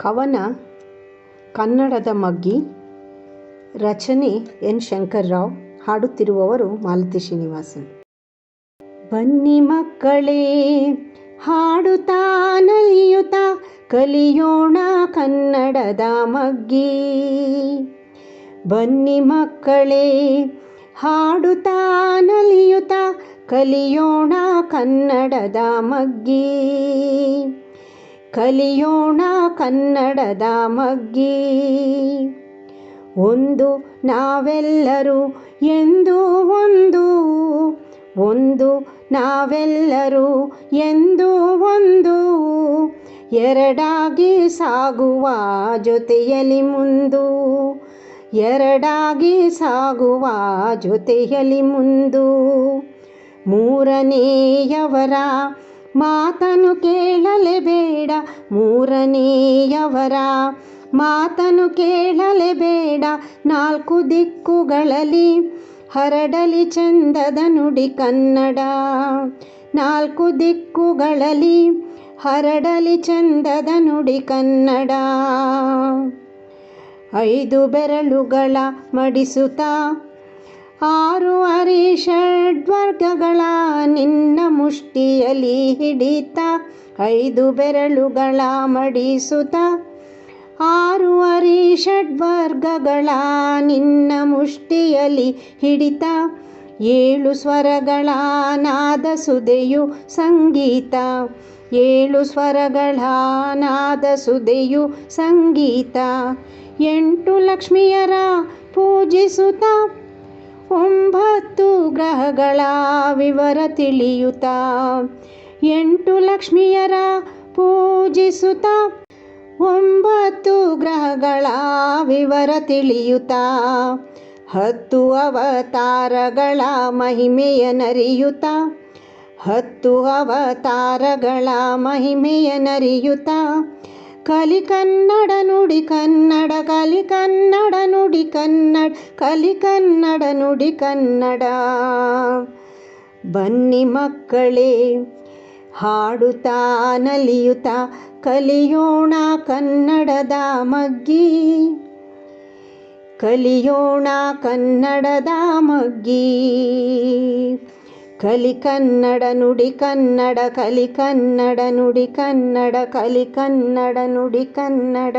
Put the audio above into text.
ಕವನ ಕನ್ನಡದ ಮಗ್ಗಿ. ರಚನೆ ಎನ್ ಶಂಕರ್ರಾವ್. ಹಾಡುತ್ತಿರುವವರು ಮಾಲತಿ ಶ್ರೀನಿವಾಸನ್. ಬನ್ನಿ ಮಕ್ಕಳೇ, ಹಾಡುತ್ತಾ ನಲಿಯುತ್ತಾ ಕಲಿಯೋಣ ಕನ್ನಡದ ಮಗ್ಗಿ. ಬನ್ನಿ ಮಕ್ಕಳೇ, ಹಾಡುತ್ತಾ ನಲಿಯುತ್ತಾ ಕಲಿಯೋಣ ಕನ್ನಡದ ಮಗ್ಗಿ. ಕಲಿಯೋಣ ಕನ್ನಡದ ಮಗ್ಗಿ. ಒಂದು ನಾವೆಲ್ಲರೂ ಎಂದು ಒಂದು ನಾವೆಲ್ಲರೂ ಎಂದು ಒಂದು, ಎರಡಾಗಿ ಸಾಗುವ ಜೊತೆಯಲ್ಲಿ ಮುಂದು. ಎರಡಾಗಿ ಸಾಗುವ ಜೊತೆಯಲ್ಲಿ ಮುಂದು. ಮೂರನೆಯವರ ಮಾತನ್ನು ಕೇಳಲೇಬೇಡ. ಮೂರನೆಯವರ ಮಾತನ್ನು ಕೇಳಲೇಬೇಡ. ನಾಲ್ಕು ದಿಕ್ಕುಗಳಲ್ಲಿ ಹರಡಲಿ ಚಂದದ ನುಡಿ ಕನ್ನಡ. ನಾಲ್ಕು ದಿಕ್ಕುಗಳಲ್ಲಿ ಹರಡಲಿ ಚಂದದ ನುಡಿ ಕನ್ನಡ. ಐದು ಬೆರಳುಗಳ ಮಡಿಸುತ್ತಾ ಆರು ಅರಿಷಡ್ವರ್ಗಗಳ ನಿನ್ನ ಮುಷ್ಟಿಯಲ್ಲಿ ಹಿಡಿತ. ಐದು ಬೆರಳುಗಳ ಮಡಿಸುತ್ತಾ ಆರು ಅರಿಷಡ್ವರ್ಗಗಳ ನಿನ್ನ ಮುಷ್ಟಿಯಲ್ಲಿ ಹಿಡಿತ. ಏಳು ಸ್ವರಗಳ ನಾದ ಸುದೆಯು ಸಂಗೀತ. ಏಳು ಸ್ವರಗಳ ನಾದ ಸುದೆಯು ಸಂಗೀತ. ಎಂಟು ಲಕ್ಷ್ಮಿಯರ ಪೂಜಿಸುತ್ತಾ ಒಂಬತ್ತು ಗ್ರಹಗಳ ವಿವರ ತಿಳಿಯುತ್ತಾ. ಎಂಟು ಲಕ್ಷ್ಮಿಯರ ಪೂಜಿಸುತ್ತಾ ಒಂಬತ್ತು ಗ್ರಹಗಳ ವಿವರ ತಿಳಿಯುತ್ತಾ. ಹತ್ತು ಅವತಾರಗಳ ಮಹಿಮೆಯ ನರಿಯುತ್ತಾ. ಹತ್ತು ಅವತಾರಗಳ ಮಹಿಮೆಯ ನರಿಯುತ್ತಾ. ಕಲಿ ಕನ್ನಡ ನುಡಿ ಕನ್ನಡ. ಕಲಿ ಕನ್ನಡ ನುಡಿ ಕನ್ನಡ. ಕಲಿ ಕನ್ನಡ ನುಡಿ ಕನ್ನಡ. ಬನ್ನಿ ಮಕ್ಕಳೇ, ಹಾಡುತ್ತಾ ನಲಿಯುತ್ತಾ ಕಲಿಯೋಣ ಕನ್ನಡದ ಮಗ್ಗಿ. ಕಲಿಯೋಣ ಕನ್ನಡದ ಮಗ್ಗಿ. ಕಲಿ ಕನ್ನಡ ನುಡಿ ಕನ್ನಡ. ಕಲಿ ಕನ್ನಡ ನುಡಿ ಕನ್ನಡ. ಕಲಿ ಕನ್ನಡ ನುಡಿ ಕನ್ನಡ.